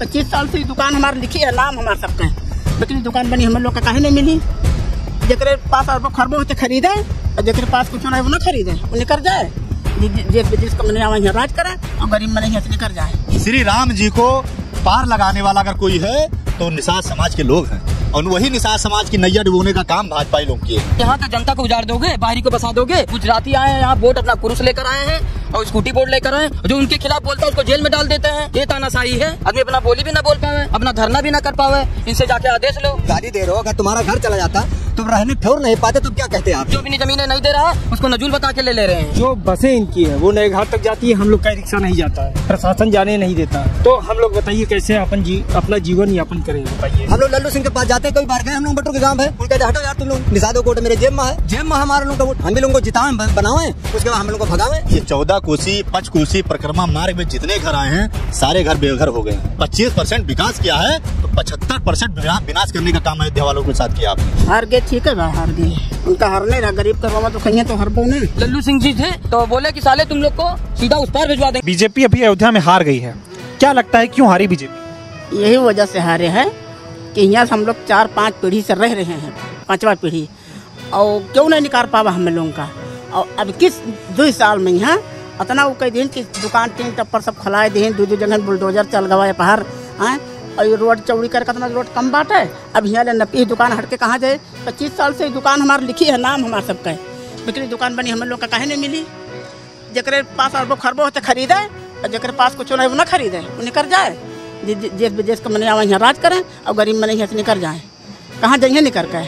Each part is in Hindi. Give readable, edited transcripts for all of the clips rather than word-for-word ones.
25 साल से दुकान हमारी लिखी है, नाम हमारा सबका है, लेकिन दुकान बनी हम लोग का काहे नहीं मिली। जेकरे पास अरबों खरबों होते खरीदे और जेकरे पास कुछ ना है वो ना खरीदे, वो निकल जाए। जिसको मैंने आवाज राज करे और गरीब में नहीं निकल जाए। श्री राम जी को पार लगाने वाला अगर कोई है तो निषाद समाज के लोग हैं, और वही निषाद समाज की नैया डुबोने का काम भाजपा लोग किए। यहाँ तो जनता को उजाड़ दोगे, बाहरी को बसा दोगे। गुजराती आए हैं यहाँ, वोट अपना कुरुस लेकर आए हैं और स्कूटी बोर्ड लेकर आए, जो उनके खिलाफ बोलता है उसको जेल में डाल देते हैं। ये तानाशाही है, आदमी अपना बोली भी ना बोल पावे, अपना धरना भी ना कर पावे, इनसे जाके आदेश लो। गाली दे रहे हो, अगर तुम्हारा घर चला जाता तुम रहने ठहर नहीं पाते तो क्या कहते आप? जो भी जमीनें नहीं दे रहा उसको नजूल बता के ले रहे हैं। जो बसें इनकी है वो नए घाट तक जाती है, हम लोग का रिक्शा नहीं जाता है, प्रशासन जाने नहीं देता। तो हम लोग बताइए कैसे अपना जीवन यापन करें, बताइए। हम लोग लल्लू सिंह के पास जाते हैं, कई बार गए, हम लोग बटू के गांव है, उनका हटो यार तुम लोग, निषादों कोट मेरे जेब में है, जेब में हमारे लोगों का वोट, हम भी लोगों को जिताएं बनावे, उसके बाद हम लोग को भगावे। ये 14 कोसी 5 कोसी परिक्रमा मार्ग में जितने घर आए हैं सारे घर बेघर हो गए। 25% विकास किया है तो 75% विनाश करने का काम अयोध्या वालों के साथ किया आपने। हार गए, ठीक है भाई, हार गए, उनका हारने रहा, गरीब करवा तो कहीं तो हर ने। लल्लू सिंह जी थे तो बोले कि साले तुम लोग को सीधा उस पार भिजवा दें। बीजेपी अभी अयोध्या में हार गई है, क्या लगता है क्यों हारी बीजेपी? यही वजह से हारे हैं कि यहाँ से हम लोग 4-5 पीढ़ी से रह रहे हैं, 5वां पीढ़ी, और क्यों नहीं निकाल पावा हम लोगों का। और अब किस 2 साल में यहाँ इतना वो कई दिन की दुकान टीन टप्पर सब खिलाए दिन, 2 जगह बुलडोजर चल गवा पहाड़ हैं, और ये रोड चौड़ी कर कितना रोड कम बाट है। अब यहाँ ले नपी दुकान हट के कहाँ जाए। 25 साल से दुकान हमारी लिखी है, नाम हमारा सबका है, लेकिन दुकान बनी हम लोग का काहे नहीं मिली। जेकरे पास अरबों खरबों होते खरीदे और जेकरे पास कुछ ना है वो ना खरीदे, वो निकल जाए। जिसको मैंने आवाज यहाँ राज करें और गरीब में नहीं निकल जाए, कहाँ जाइए निकल के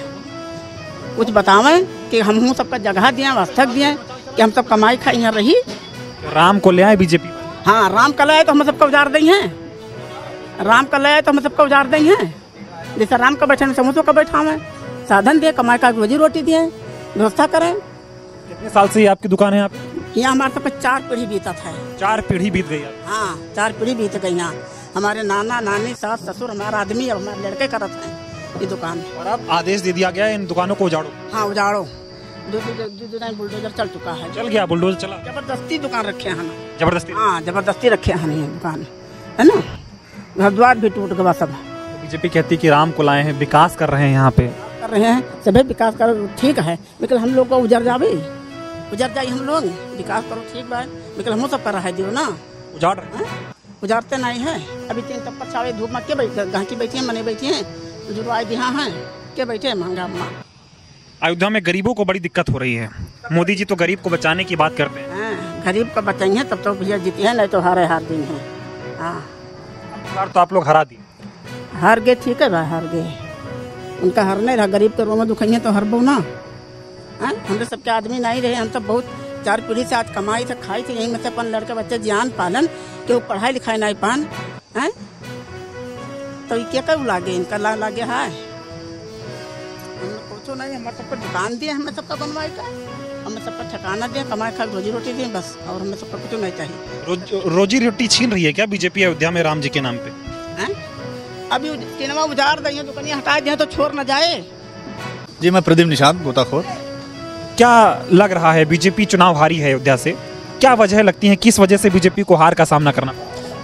कुछ बतावें कि हम सबका जगह दिए, वास्तव दिए कि हम सब कमाई खाई यहाँ रही। राम को ले आए बीजेपी? हाँ, राम का लाए तो हम सबका उजाड़ दें हैं, राम का लाए तो हम सबका उजाड़ दें हैं। जैसे राम का बैठे समूसों का बैठा हुए, साधन दिए, कमाई का रोजी रोटी दिए, व्यवस्था करें। कितने साल से ये आपकी दुकान है यहाँ पे? यहाँ हमारे सबका 4 पीढ़ी बीता था। 4 पीढ़ी बीत गई? हाँ, 4 पीढ़ी बीत गई यहाँ। हमारे नाना नानी सास ससुर, हमारा आदमी, अब हमारे लड़के करते हैं ये दुकान। और अब आदेश दे दिया गया है इन दुकानों को उजाड़ो? हाँ, उजाड़ो। दो बुलडोजर चल चुका है। चल गया बुलडोजर? चला? जबरदस्ती दुकान रखे हैं, जबरदस्ती? हाँ, जबरदस्ती रखे हैं ये दुकान, है ना। घर द्वार भी टूट गया सब। बीजेपी कहती कि राम को लाए हैं, विकास कर रहे हैं, यहाँ पे कर रहे हैं, सभी विकास करो, ठीक है, लेकिन हम लोग को उजड़ जाए, उजड़ जाए हम लोग। विकास करो ठीक बात, लेकिन हम सब कर रहा है दियो ना, उजाड़ रहे हैं। उजाड़ते नहीं है। अभी 3 टप्पर छावे धूप में के बैठे, गांकी बैठी है, मने बैठी है, जो आए यहाँ है के बैठे है महंगा माँ। अयोध्या में गरीबों को बड़ी दिक्कत हो रही है, मोदी जी तो गरीब को बचाने की बात करते हैं। गरीब को बचाएंगे तब तो भैया जीती है, नहीं तो हारे हार दिन है। हाँ, तो आप लोग हरा दिए? हार गए, ठीक है भाई, हार गए, उनका हारने रहा। गरीब के रो में दुखाइए तो हर ना। हम सबके आदमी नहीं रहे, हम सब बहुत 4 पीढ़ी से आज कमाई से खाई थी, यहीं में से अपन लड़के बच्चे ज्ञान पालन के पढ़ाई लिखाई नहीं पान है, तो ये क्या कब लागे, इनका लागे है। कुछ नहीं, हमारे सबको दुकान दिए, हमें सबका बनवाई का, हमें सबका ठिकाना दिए, कमाई खा रोजी रोटी दिए बस, और हमें सबका कुछ नहीं चाहिए। रोजी रोटी छीन रही है क्या बीजेपी अयोध्या में राम जी के नाम पे? अभी किनवा उजाड़ दें, दुकानियां हटा दें तो छोड़ न जाए। जी, मैं प्रदीप निषाद, गोताखोर। क्या लग रहा है बीजेपी चुनाव हारी है अयोध्या से, क्या वजह लगती है, किस वजह से बीजेपी को हार का सामना करना?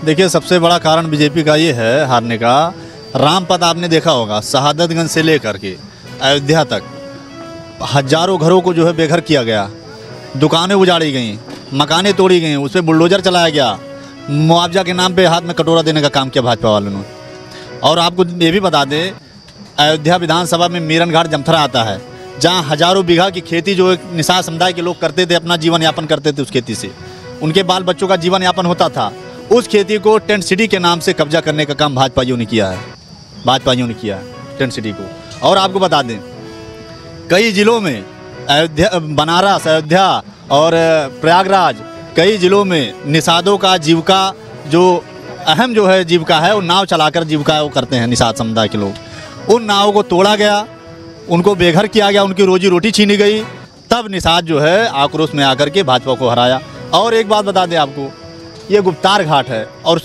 देखिए, सबसे बड़ा कारण बीजेपी का ये है हारने का, रामपथ आपने देखा होगा, शहादतगंज से लेकर के अयोध्या तक हजारों घरों को जो है बेघर किया गया, दुकानें उजाड़ी गई, मकानें तोड़ी गई, उस पर बुलडोजर चलाया गया, मुआवजा के नाम पे हाथ में कटोरा देने का काम किया भाजपा वालों ने। और आपको ये भी बता दें, अयोध्या विधानसभा में मीरन घाट जमथरा आता है, जहाँ हजारों बीघा की खेती जो एक निषाद समुदाय के लोग करते थे, अपना जीवन यापन करते थे, उस खेती से उनके बाल बच्चों का जीवन यापन होता था। उस खेती को टेंट सिटी के नाम से कब्जा करने का काम भाजपाइयों ने किया है, भाजपाइयों ने किया है टेंट सिटी को। और आपको बता दें, कई जिलों में अयोध्या, बनारस, अयोध्या और प्रयागराज, कई जिलों में निषादों का जीविका जो अहम जो है जीविका है, वो नाव चलाकर जीविका वो करते हैं निषाद समुदाय के लोग। उन नावों को तोड़ा गया, उनको बेघर किया गया, उनकी रोजी रोटी छीनी गई, तब निषाद जो है आक्रोश में आकर के भाजपा को हराया। और एक बात बता दें आपको, ये गुप्तार घाट है, और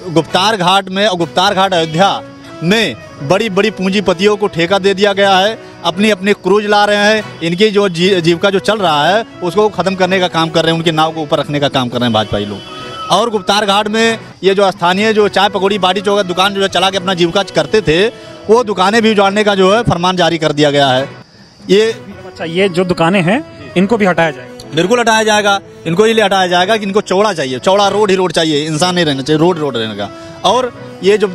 गुप्तार घाट में और गुप्तार घाट अयोध्या में बड़ी बड़ी पूंजीपतियों को ठेका दे दिया गया है, अपनी अपनी क्रूज ला रहे हैं, इनकी जो जीविका जो चल रहा है उसको ख़त्म करने का काम कर रहे हैं, उनके नाव को ऊपर रखने का काम कर रहे हैं भाजपाई लोग। और गुप्तार घाट में ये जो स्थानीय जो चाय पकौड़ी बाटी चोखा दुकान जो है चला के अपना जीविका करते थे, वो दुकानें भी उजाड़ने का जो है फरमान जारी कर दिया गया है। ये अच्छा, ये जो दुकानें हैं इनको भी हटाया जाएगा? बिल्कुल हटाया जाएगा। इनको इसलिए हटाया जाएगा कि इनको चौड़ा चाहिए, चौड़ा रोड ही रोड चाहिए, इंसान नहीं रहना चाहिए, रोड रहने का। और ये जो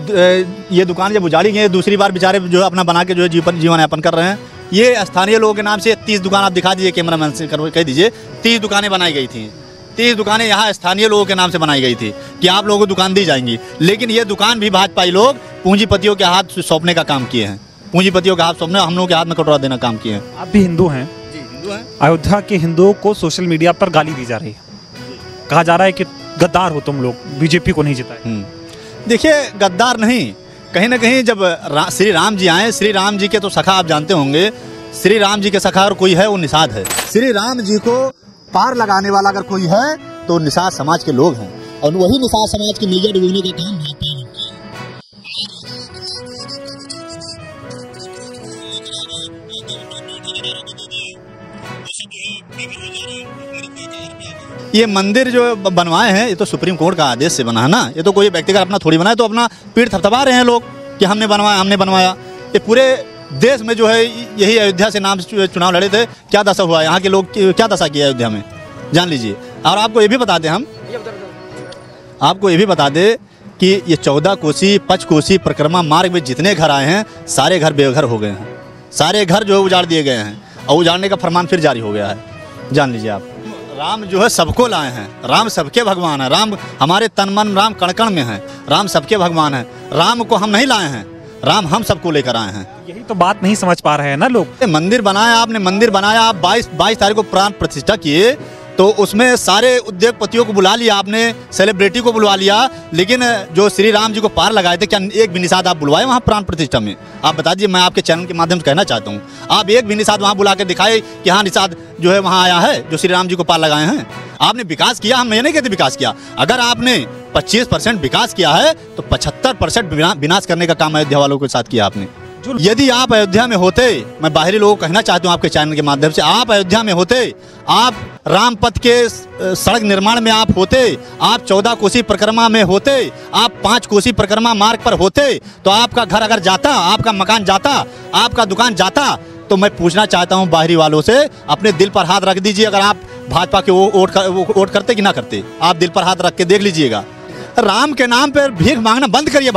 ये दुकान जब उजाड़ी गई, दूसरी बार बेचारे जो है अपना बना के जो है जीवन यापन कर रहे हैं। ये स्थानीय लोगों के नाम से 30 दुकान आप दिखा दीजिए, कैमरामैन से कह दीजिए, 30 दुकानें बनाई गई थी। 30 दुकानें यहाँ स्थानीय लोगों के नाम से बनाई गई थी कि आप लोगों को दुकान दी जाएंगी। लेकिन ये दुकान भी भाजपाई लोग पूंजीपतियों के हाथ सौंपने का काम किए हैं, पूंजीपतियों के हाथ सौंपने, हम लोगों के हाथ में कटोरा देना काम किए हैं। आप भी हिंदू हैं? जी, हिंदू हैं। अयोध्या के हिंदुओं को सोशल मीडिया पर गाली दी जा रही है, कहा जा रहा है कि गद्दार हो तुम लोग, बीजेपी को नहीं जिताए। देखिए, गद्दार नहीं, कहीं ना कहीं जब श्री राम जी आए, श्री राम जी के तो सखा आप जानते होंगे, श्री राम जी के सखा और कोई है वो निषाद है। श्री राम जी को पार लगाने वाला अगर कोई है तो निषाद समाज के लोग हैं, और वही निषाद समाज की मीडिया डूबने का काम भाजपा है। ये मंदिर जो बनवाए हैं ये तो सुप्रीम कोर्ट का आदेश से बना है ना, ये तो कोई व्यक्तिगत अपना थोड़ी बनाया, तो अपना पीठ थपथपा रहे हैं लोग कि हमने बनवाया। ये पूरे देश में जो है यही अयोध्या से नाम चुनाव लड़े थे, क्या दशा हुआ, यहाँ के लोग क्या दशा किया अयोध्या में, जान लीजिए। और आपको ये भी बता दें, आपको ये भी बता दें कि ये 14 कोसी पंचकोसी परिक्रमा मार्ग में जितने घर आए हैं सारे घर बेघर हो गए हैं, सारे घर जो है उजाड़ दिए गए हैं, और उजाड़ने का फरमान फिर जारी हो गया है, जान लीजिए आप। राम जो है सबको लाए हैं, राम सबके भगवान है, राम हमारे तन मन राम कण कण में है, राम सबके भगवान है। राम को हम नहीं लाए हैं, राम हम सबको लेकर आए हैं। यही तो बात नहीं समझ पा रहे हैं ना लोग। मंदिर बनाया आपने, मंदिर बनाया आप, 22 तारीख को प्राण प्रतिष्ठा किए, तो उसमें सारे उद्योगपतियों को बुला लिया आपने, सेलिब्रिटी को बुलवा लिया, लेकिन जो श्री राम जी को पार लगाए थे, क्या एक भी निषाद आप बुलवाए वहाँ प्राण प्रतिष्ठा में? आप बता दीजिए, मैं आपके चैनल के माध्यम से कहना चाहता हूँ, आप एक भी निषाद वहाँ बुला के दिखाए कि हाँ निषाद जो है वहाँ आया है, जो श्री राम जी को पार लगाए हैं। आपने विकास किया, हम ये नहीं कहते विकास किया, अगर आपने 25% विकास किया है तो 75% विनाश करने का काम अयोध्या वालों के साथ किया आपने। यदि आप अयोध्या में होते, मैं बाहरी लोगों को कहना चाहता हूँ आपके चैनल के माध्यम से, आप अयोध्या में होते, आप रामपथ के सड़क निर्माण में आप होते, आप 14 कोसी परिक्रमा में होते, आप 5 कोसी परिक्रमा मार्ग पर होते, तो आपका घर अगर जाता, आपका मकान जाता, आपका दुकान जाता, तो मैं पूछना चाहता हूँ बाहरी वालों से, अपने दिल पर हाथ रख दीजिए, अगर आप भाजपा के वोट करते कि ना करते, आप दिल पर हाथ रख के देख लीजिएगा। राम के नाम पर भीख मांगना बंद करिए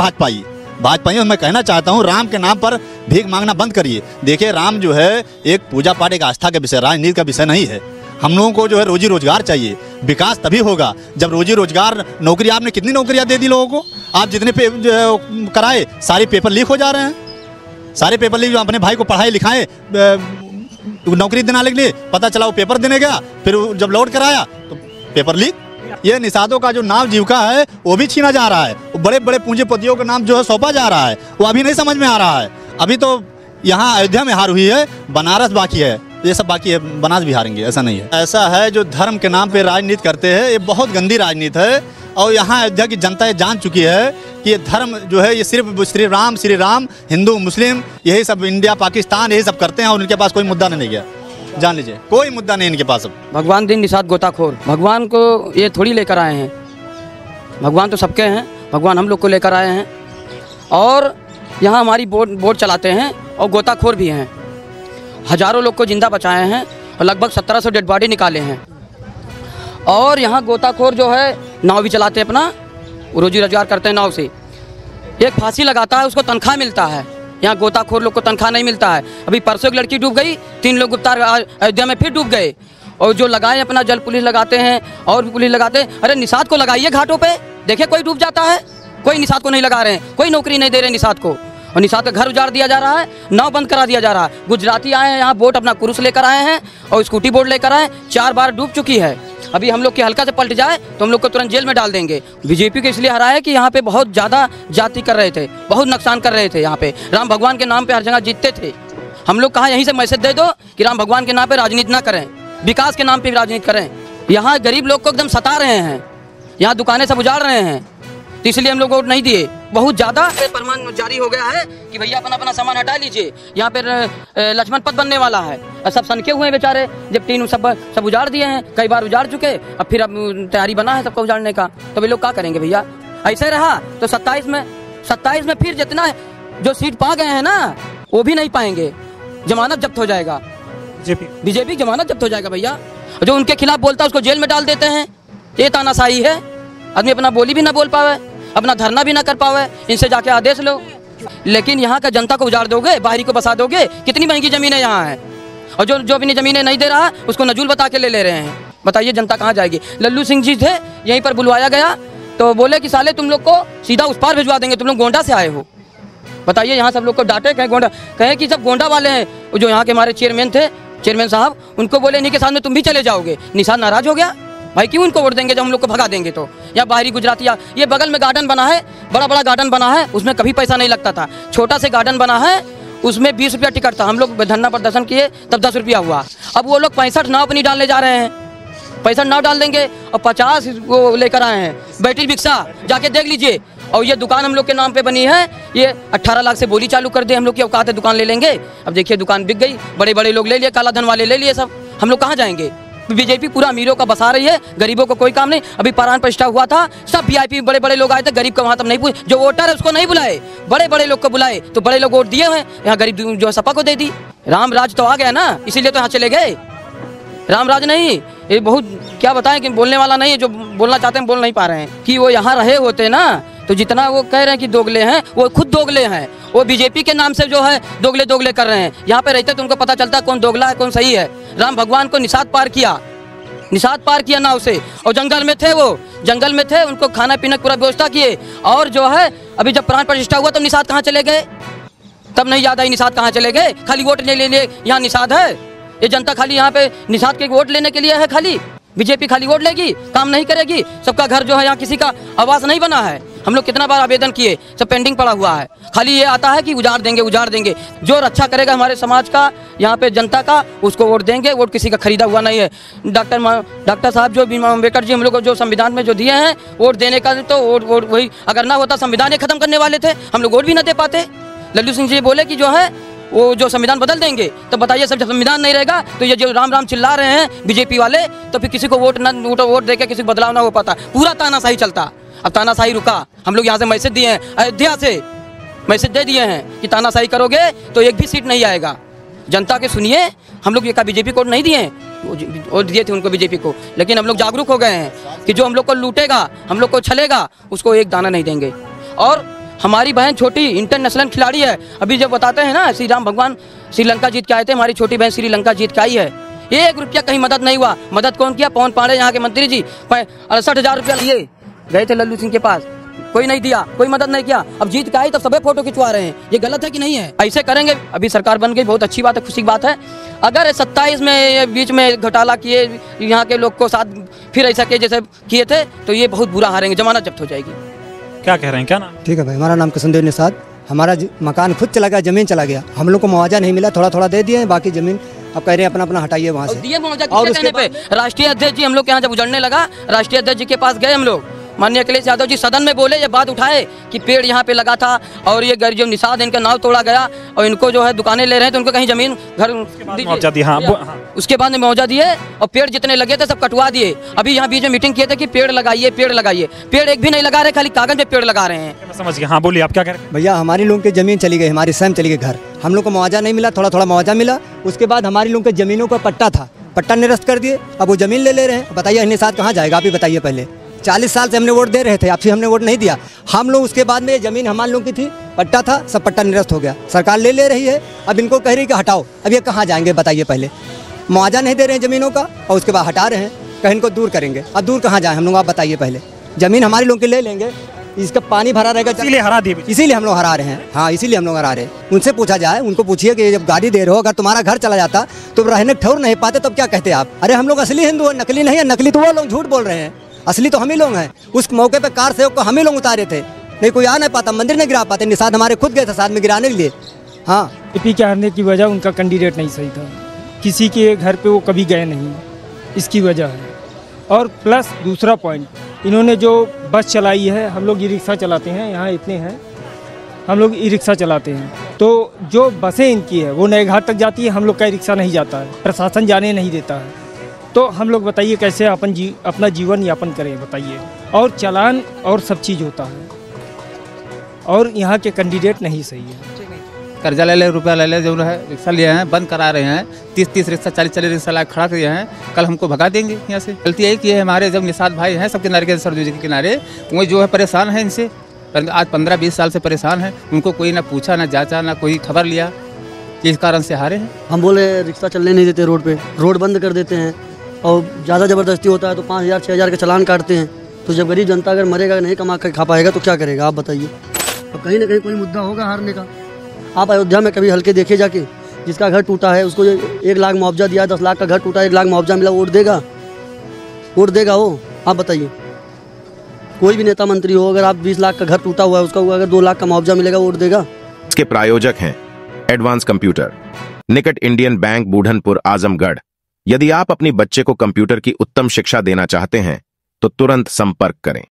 भाजपाइयों, मैं कहना चाहता हूँ राम के नाम पर भीख मांगना बंद करिए। देखिए, राम जो है एक पूजा पाठ, एक आस्था का विषय, राजनीति का विषय नहीं है। हम लोगों को जो है रोजी रोजगार चाहिए, विकास तभी होगा जब रोजी रोजगार, नौकरी, आपने कितनी नौकरियां दे दी लोगों को, आप जितने कराए सारे पेपर लीक हो जा रहे हैं, सारे पेपर लीक। अपने भाई को पढ़ाए लिखाए नौकरी दिलाने के लिए, पता चला वो पेपर देने गया, फिर जब लौट कर आया तो पेपर लीक। ये निषादों का जो नाम जीविका है वो भी छीना जा रहा है, वो बड़े बड़े पूंजीपतियों का नाम जो है सौंपा जा रहा है, वो अभी नहीं समझ में आ रहा है। अभी तो यहाँ अयोध्या में हार हुई है, बनारस बाकी है, ये सब बाकी है, बनारस भी हारेंगे, ऐसा नहीं है। ऐसा है जो धर्म के नाम पे राजनीति करते हैं, ये बहुत गंदी राजनीति है, और यहाँ अयोध्या की जनता ये जान चुकी है कि ये धर्म जो है ये सिर्फ श्री राम, हिंदू मुस्लिम यही सब, इंडिया पाकिस्तान यही सब करते हैं, और उनके पास कोई मुद्दा नहीं गया, जान लीजिए, कोई मुद्दा नहीं इनके पास। अब भगवान दिन निषाद गोताखोर, भगवान को ये थोड़ी लेकर आए हैं, भगवान तो सबके हैं, भगवान हम लोग को लेकर आए हैं, और यहाँ हमारी बोट चलाते हैं, और गोताखोर भी हैं, हजारों लोग को जिंदा बचाए हैं, और लगभग 1700 डेड बॉडी निकाले हैं। और यहाँ गोताखोर जो है नाव भी चलाते हैं, अपना रोजी रोजगार करते हैं नाव से। एक फांसी लगाता है, उसको तनख्वाह मिलता है, यहाँ गोताखोर लोग को तनख्वाह नहीं मिलता है। अभी परसों एक लड़की डूब गई, 3 लोग गुप्तार अयोध्या में फिर डूब गए, और जो लगाए अपना जल पुलिस लगाते हैं, और भी पुलिस लगाते हैं। अरे निषाद को लगाइए घाटों पे, देखिए कोई डूब जाता है, कोई निषाद को नहीं लगा रहे हैं, कोई नौकरी नहीं दे रहे निषाद को, और निषाद का घर उजाड़ दिया जा रहा है, नाव बंद करा दिया जा रहा है। गुजराती आए हैं यहाँ, बोट अपना कुरुस लेकर आए हैं, और स्कूटी बोट लेकर आए, 4 बार डूब चुकी है। अभी हम लोग के हल्का से पलट जाए तो हम लोग को तुरंत जेल में डाल देंगे। बीजेपी को इसलिए हराया है कि यहाँ पे बहुत ज़्यादा जाति कर रहे थे, बहुत नुकसान कर रहे थे। यहाँ पे राम भगवान के नाम पे हर जगह जीतते थे। हम लोग कहाँ यहीं से मैसेज दे दो कि राम भगवान के नाम पे राजनीति ना करें, विकास के नाम पे राजनीति करें। यहाँ गरीब लोग को एकदम सता रहे हैं, यहाँ दुकानें सब उजाड़ रहे हैं, तो इसलिए हम लोग वोट नहीं दिए। बहुत ज्यादा फरमान जारी हो गया है कि भैया अपना अपना सामान हटा लीजिए। यहाँ पे लक्ष्मण पथ बनने वाला है और सब सनके हुए हैं बेचारे, जब टीन सब उजाड़ दिए हैं, कई बार उजाड़ चुके, अब फिर अब तैयारी बना है सबको उजाड़ने का। तो वे लोग क्या करेंगे भैया? ऐसे रहा तो 27 में फिर जितना जो सीट पा गए हैं ना वो भी नहीं पाएंगे, जमानत जब्त हो जाएगा। बीजेपी जमानत जब्त हो जाएगा भैया। जो उनके खिलाफ बोलता है उसको जेल में डाल देते हैं। ये तानाशाही है। आदमी अपना बोली भी ना बोल पावे, अपना धरना भी ना कर पावे, इनसे जाके आदेश लो। लेकिन यहाँ का जनता को उजाड़ दोगे, बाहरी को बसा दोगे। कितनी महंगी जमीनें यहाँ हैं, और जो अपनी जमीनें नहीं दे रहा उसको नजूल बता के ले रहे हैं। बताइए जनता कहाँ जाएगी? लल्लू सिंह जी थे, यहीं पर बुलवाया गया तो बोले कि साले तुम लोग को सीधा उस पार भिजवा देंगे, तुम लोग गोंडा से आए हो। बताइए यहाँ सब लोग को डांटे, कहें गोंडा, कहें कि सब गोंडा वाले हैं। जो यहाँ के हमारे चेयरमैन साहब, उनको बोले इन्हीं के सामने तुम भी चले जाओगे। निषाद नाराज हो गया, भाई क्यों इनको वोट देंगे जब हम लोग को भगा देंगे तो। या बाहरी गुजरातिया, ये बगल में गार्डन बना है, बड़ा बड़ा गार्डन बना है, उसमें कभी पैसा नहीं लगता था। छोटा से गार्डन बना है, उसमें 20 रुपया टिकट था। हम लोग धरना प्रदर्शन किए तब 10 रुपया हुआ। अब वो लोग 65 नाव अपनी डालने जा रहे हैं, 65 नाव डाल देंगे और 50 वो लेकर आए हैं बैटरी रिक्शा। जाके देख लीजिए। और ये दुकान हम लोग के नाम पे बनी है, ये 18 लाख से बोली चालू कर दे, हम लोग की औकात है दुकान ले लेंगे। अब देखिए दुकान बिक गई, बड़े बड़े लोग ले लिए, काला धन वाले ले लिए सब। हम लोग कहाँ जाएंगे? बीजेपी पूरा अमीरों का बसा रही है, गरीबों को कोई काम नहीं। अभी पारान प्रतिष्ठा हुआ था, सब वीआईपी बड़े बड़े लोग आए थे, गरीब को वहाँ तक नहीं पूछे। जो वोटर है उसको नहीं बुलाए, बड़े बड़े लोग को बुलाए, तो बड़े लोग वोट दिए हैं, यहाँ गरीब जो है सपा को दे दी। राम राज तो आ गया ना, इसीलिए तो यहाँ चले गए। राम राज नहीं, ये बहुत क्या बताएं कि बोलने वाला नहीं है, जो बोलना चाहते हैं बोल नहीं पा रहे हैं। कि वो यहाँ रहे होते ना तो जितना वो कह रहे हैं कि दोगले हैं, वो खुद दोगले हैं। वो बीजेपी के नाम से जो है दोगले कर रहे हैं। यहाँ पे रहते तो उनको पता चलता है कौन दोगला है कौन सही है। राम भगवान को निषाद पार किया नाव से, और जंगल में थे, उनको खाना पीने की पूरा व्यवस्था किए। और जो है अभी जब प्राण प्रतिष्ठा हुआ तो निषाद कहाँ चले गए? तब नहीं याद आई निषाद कहाँ चले गए। खाली वोट ले लिए यहाँ निषाद है। ये जनता खाली यहाँ पे निषाद के वोट लेने के लिए है। खाली बीजेपी खाली वोट लेगी, काम नहीं करेगी। सबका घर जो है यहाँ किसी का आवास नहीं बना है। हम लोग कितना बार आवेदन किए, सब पेंडिंग पड़ा हुआ है। खाली ये आता है कि उजाड़ देंगे। जो रक्षा करेगा हमारे समाज का, यहाँ पे जनता का, उसको वोट देंगे। वोट किसी का खरीदा हुआ नहीं है। डॉक्टर साहब जो भीमराव अम्बेडकर जी हम लोग को जो संविधान में जो दिए हैं वोट देने का, तो वोट वही अगर ना होता संविधान ये खत्म करने वाले थे, हम लोग वोट भी ना दे पाते। लल्लू सिंह जी बोले कि जो है वो जो संविधान बदल देंगे, तो बताइए सब संविधान नहीं रहेगा तो ये जो राम चिल्ला रहे हैं बीजेपी वाले, तो फिर किसी को वोट देके किसी को बदलाव ना हो पाता। पूरा तानाशाही चलता। अब तानाशाही रुका। हम लोग यहाँ से मैसेज दिए हैं, अयोध्या से मैसेज दे दिए हैं कि तानाशाही करोगे तो एक भी सीट नहीं आएगा। जनता के सुनिए। हम लोग ये का बीजेपी को नहीं दिए, वो दिए थे उनको बीजेपी को, लेकिन हम लोग जागरूक हो गए हैं कि जो हम लोग को लूटेगा, हम लोग को छलेगा, उसको एक दाना नहीं देंगे। और हमारी बहन छोटी इंटरनेशनल खिलाड़ी है। अभी जब बताते हैं ना श्री राम भगवान श्रीलंका जीत के आए थे, हमारी छोटी बहन श्रीलंका जीत के आई है। 1 रुपया कहीं मदद नहीं हुआ। मदद कौन किया? पवन पांडे यहाँ के मंत्री जी 68,000 रुपया लिए गए थे लल्लू सिंह के पास, कोई नहीं दिया, कोई मदद नहीं किया। अब जीत के आई तो सबे फोटो खिंचवा रहे हैं। ये गलत है कि नहीं है? ऐसे करेंगे। अभी सरकार बन गई, बहुत अच्छी बात है, खुशी की बात है। अगर 27 में बीच में घोटाला किए, यहाँ के लोग को साथ फिर ऐसा किए जैसे किए थे, तो ये बहुत बुरा हारेंगे, जमानत जब्त हो जाएगी। क्या कह रहे हैं, क्या नाम? ठीक है भाई, हमारा नाम कृष्णदेव निषाद। हमारा मकान खुद चला गया, जमीन चला गया। हम लोग को मुआवजा नहीं मिला, थोड़ा थोड़ा दे दिए, बाकी जमीन अब कह रहे हैं अपना हटाइए वहाँ से। और उसके पे राष्ट्रीय अध्यक्ष जी हम लोग यहाँ जब उजड़ने लगा, राष्ट्रीय अध्यक्ष जी के पास गए हम लोग, माननीय अखिलेश यादव जी सदन में बोले, ये बात उठाए कि पेड़ यहाँ पे लगा था और ये जो निषाद इनका नाव तोड़ा गया और इनको जो है दुकानें ले रहे हैं, तो उनको कहीं जमीन घर दीजिए। उसके बाद में मुआवजा दिए और पेड़ जितने लगे थे सब कटवा दिए। अभी यहाँ बीच में मीटिंग किए थे कि पेड़ लगाइए। पेड़ एक भी नहीं लगा रहे, खाली कागज में पेड़ लगा रहे हैं। समझ गया। हाँ बोलिए, आप क्या कह रहे हैं? भैया हमारी लोगों की जमीन चली गई, हमारी स्वयं चली गई घर। हम लोग को मुआवजा नहीं मिला, थोड़ा मुआवजा मिला। उसके बाद हमारी लोगों के जमीनों का पट्टा था, पट्टा निरस्त कर दिए। अब वो जमीन ले रहे हैं। बताइए निषाद कहाँ जाएगा? आप ही बताइए। पहले 40 साल से हमने वोट दे रहे थे, आपसे हमने वोट नहीं दिया। हम लोग उसके बाद में जमीन हमारे लोगों की थी, पट्टा था, सब पट्टा निरस्त हो गया। सरकार ले रही है। अब इनको कह रही है कि हटाओ। अब ये कहाँ जाएंगे बताइए? पहले मुआवजा नहीं दे रहे हैं ज़मीनों का और उसके बाद हटा रहे हैं, कहीं इनको दूर करेंगे। अब दूर कहाँ जाए हम लोग? आप बताइए। पहले ज़मीन हमारे लोगों की ले लेंगे, इसका पानी भरा रहेगा, इसीलिए हरा दिए। इसीलिए हम लोग हरा रहे हैं। हाँ, इसीलिए हम लोग हरा रहे हैं। उनसे पूछा जाए, उनको पूछिए कि जब गाड़ी दे रहे हो, अगर तुम्हारा घर चला जाता तो रहने ठहर नहीं पाते, तब क्या कहते आप? अरे हम लोग असली हिंदू है, नकली नहीं है। नकली तो वो लोग झूठ बोल रहे हैं, असली तो हम ही लोग हैं। उस मौके पे कार सेवक को हम ही लोग उतारे थे, नहीं कोई आ नहीं पाता, मंदिर नहीं गिरा पाते। निषाद हमारे खुद गए थे साथ में गिराने के लिए। हाँ, बीजेपी के हारने की वजह उनका कैंडिडेट नहीं सही था, किसी के घर पे वो कभी गए नहीं, इसकी वजह है। और प्लस दूसरा पॉइंट, इन्होंने जो बस चलाई है, हम लोग ई रिक्शा चलाते हैं, यहाँ इतने हैं, हम लोग ई रिक्शा चलाते हैं, तो जो बसें इनकी है वो नए घाट तक जाती है, हम लोग का ई रिक्शा नहीं जाता है, प्रशासन जाने नहीं देता है। तो हम लोग बताइए कैसे अपना जीवन यापन करें बताइए। और चालान और सब चीज़ होता है, और यहाँ के कैंडिडेट नहीं सही है। कर्जा ले ले, रुपया ले ले, जो है रिक्शा लिए हैं, बंद करा रहे हैं, 30 रिक्शा 40 रिक्शा ला खड़ा किए हैं, कल हमको भगा देंगे यहाँ से। गलती यही की है, हमारे जब निषाद भाई हैं सब किनारे के सरजू के किनारे, वो जो है परेशान है इनसे, आज 15-20 साल से परेशान है, उनको कोई ना पूछा ना जांचा ना कोई खबर लिया, इस कारण से हारे हैं। हम बोले रिक्शा चलने नहीं देते रोड पे, रोड बंद कर देते हैं, और ज़्यादा ज़बरदस्ती होता है तो 5,000-6,000 का चालान काटते हैं। तो जब गरीब जनता अगर मरेगा नहीं कमा कर खा पाएगा तो क्या करेगा आप बताइए। तो कहीं ना कहीं कोई मुद्दा होगा हारने का। आप अयोध्या में कभी हल्के देखे जाके, जिसका घर टूटा है उसको 1 लाख मुआवजा दिया, 10 लाख का घर टूटा 1 लाख मुआवजा मिला, वोट देगा वो? आप बताइए। कोई भी नेता मंत्री हो, अगर आप 20 लाख का घर टूटा हुआ है उसका अगर 2 लाख का मुआवजा मिलेगा, वोट देगा? इसके प्रायोजक हैं एडवांस कंप्यूटर, निकट इंडियन बैंक, बूढ़नपुर, आजमगढ़। यदि आप अपनी बच्चे को कंप्यूटर की उत्तम शिक्षा देना चाहते हैं तो तुरंत संपर्क करें।